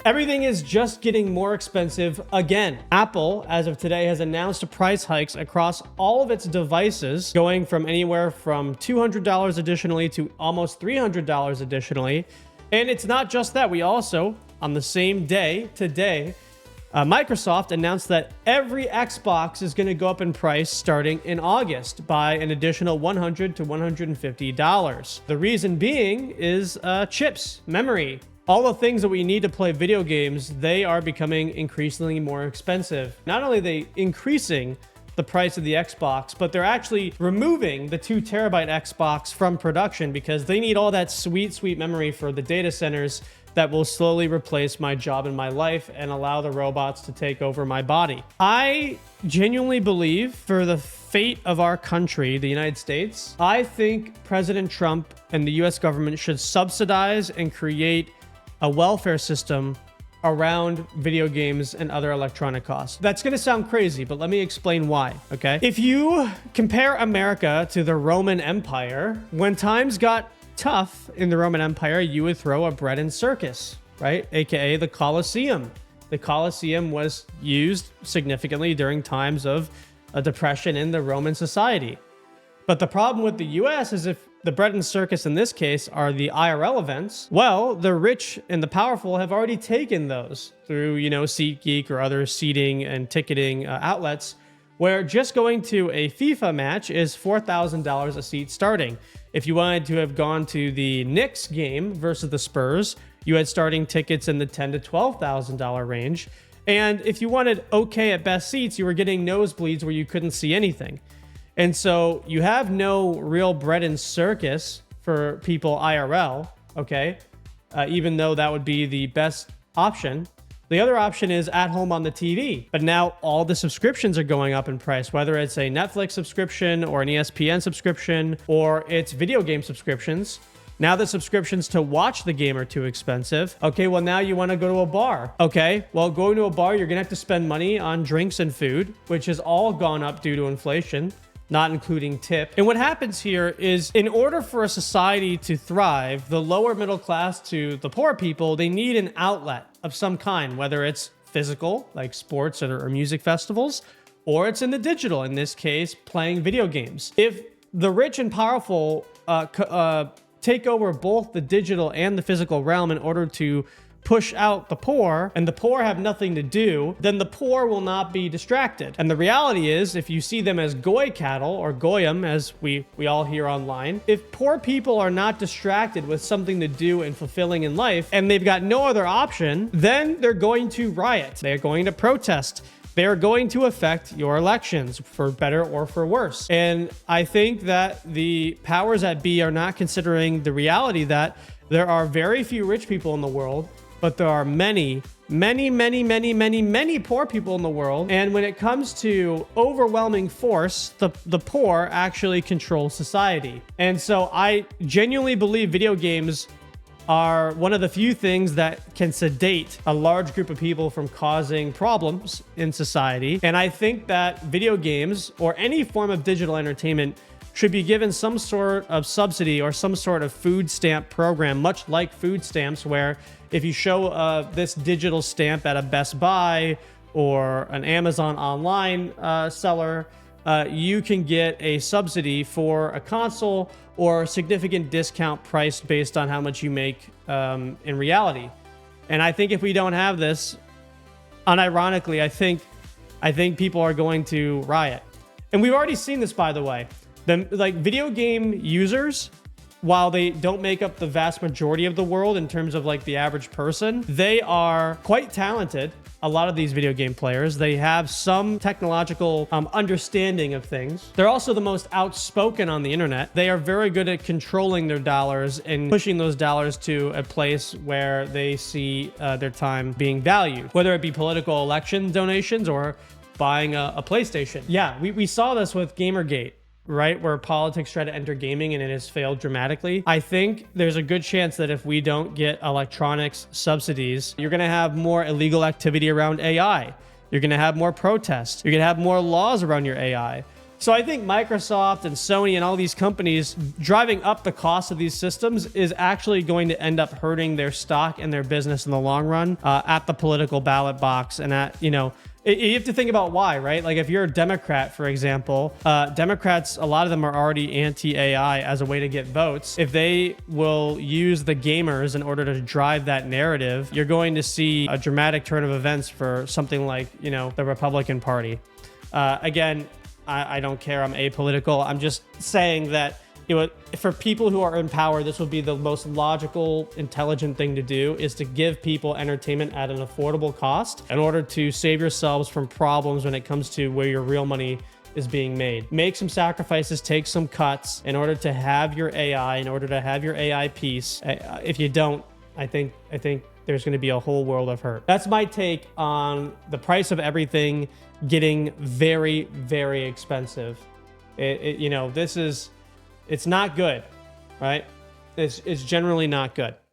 Everything is just getting more expensive again. Apple, as of today, has announced price hikes across all of its devices, going from anywhere from $200 additionally to almost $300 additionally. And it's not just that. We also, on the same day, today, Microsoft announced that every Xbox is going to go up in price starting in August by an additional $100 to $150. The reason being is chips, memory. All the things that we need to play video games, they are becoming increasingly more expensive. Not only are they increasing the price of the Xbox, but they're actually removing the 2 terabyte Xbox from production because they need all that sweet memory for the data centers that will slowly replace my job and my life and allow the robots to take over my body. I genuinely believe for the fate of our country, the United States, I think President Trump and the US government should subsidize and create a welfare system around video games and other electronic costs. That's going to sound crazy, but let me explain why, okay? If you compare America to the Roman Empire, when times got tough in the Roman Empire, you would throw a bread and circus, right? AKA the Colosseum. The Colosseum was used significantly during times of a depression in the Roman society. But the problem with the US is if the bread and circus in this case are the IRL events, well, the rich and the powerful have already taken those through, SeatGeek or other seating and ticketing outlets, where just going to a FIFA match is $4,000 a seat starting. If you wanted to have gone to the Knicks game versus the Spurs, you had starting tickets in the $10,000 to $12,000 range. And if you wanted okay at best seats, you were getting nosebleeds where you couldn't see anything. And so you have no real bread and circus for people IRL, okay? Even though that would be the best option. The other option is at home on the TV. But now all the subscriptions are going up in price, whether it's a Netflix subscription or an ESPN subscription or it's video game subscriptions. Now the subscriptions to watch the game are too expensive. Okay, well now you want to go to a bar. Okay, well going to a bar, you're going to have to spend money on drinks and food, which has all gone up due to inflation, not including tip. And what happens here is in order for a society to thrive, the lower middle class to the poor people, they need an outlet of some kind, whether it's physical, like sports or music festivals, or it's in the digital, in this case, playing video games. If the rich and powerful take over both the digital and the physical realm in order to push out the poor, and the poor have nothing to do, then the poor will not be distracted. And the reality is, if you see them as goy cattle, or goyim, as we all hear online, if poor people are not distracted with something to do and fulfilling in life, and they've got no other option, then they're going to riot. They're going to protest. They're going to affect your elections for better or for worse. And I think that the powers that be are not considering the reality that there are very few rich people in the world, but there are many poor people in the world. And when it comes to overwhelming force, the poor actually control society. And so I genuinely believe video games are one of the few things that can sedate a large group of people from causing problems in society. And I think that video games or any form of digital entertainment should be given some sort of subsidy or some sort of food stamp program, much like food stamps, where if you show this digital stamp at a Best Buy or an Amazon online seller, you can get a subsidy for a console or a significant discount price based on how much you make in reality. And I think if we don't have this, unironically, I think people are going to riot. And we've already seen this, by the way. Video game users, while they don't make up the vast majority of the world in terms of the average person, they are quite talented. A lot of these video game players, they have some technological understanding of things. They're also the most outspoken on the internet. They are very good at controlling their dollars and pushing those dollars to a place where they see their time being valued, whether it be political election donations or buying a PlayStation. Yeah, we saw this with Gamergate, right? Where politics try to enter gaming and it has failed dramatically. I think there's a good chance that if we don't get electronics subsidies, you're going to have more illegal activity around AI. You're going to have more protests. You're going to have more laws around your AI. So I think Microsoft and Sony and all these companies driving up the cost of these systems is actually going to end up hurting their stock and their business in the long run, at the political ballot box. And at, you have to think about why, right? Like if you're a Democrat, for example, Democrats, a lot of them are already anti-AI as a way to get votes. If they will use the gamers in order to drive that narrative, you're going to see a dramatic turn of events for something like, the Republican Party. Again, I don't care. I'm apolitical. I'm just saying that for people who are in power, this would be the most logical, intelligent thing to do, is to give people entertainment at an affordable cost in order to save yourselves from problems when it comes to where your real money is being made. Make some sacrifices, take some cuts in order to have your AI, in order to have your AI piece. If you don't, I think there's going to be a whole world of hurt. That's my take on the price of everything getting very, very expensive. It's not good, right? It's generally not good.